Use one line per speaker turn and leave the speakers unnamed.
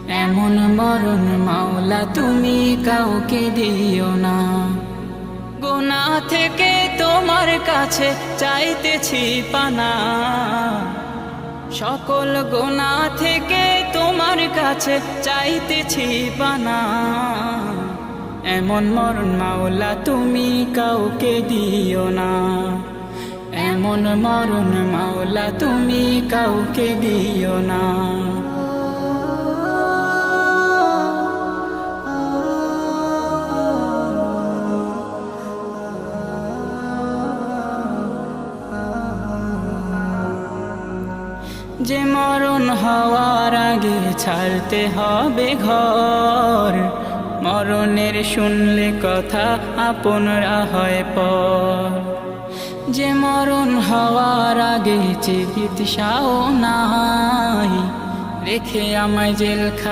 এমন মরণ মাওলা তুমি কাউকে দিও না। গুনাহ থেকে তোমার কাছে চাইতেছি পানা, সকল গুনাহ থেকে তোমার কাছে চাইতেছি পানা। এমন মরণ মাওলা তুমি কাউকে দিও না। এমন মরণ মাওলা তুমি কাউকে দিও না। যে মরণ হওয়ার আগে ছাড়তে হবে ঘর, মরণের শুনলে কথা আপনরা হয় পর। যে মরণ হওয়ার আগে চিকিৎসাও নাই, রেখে আমায় জেলখানায়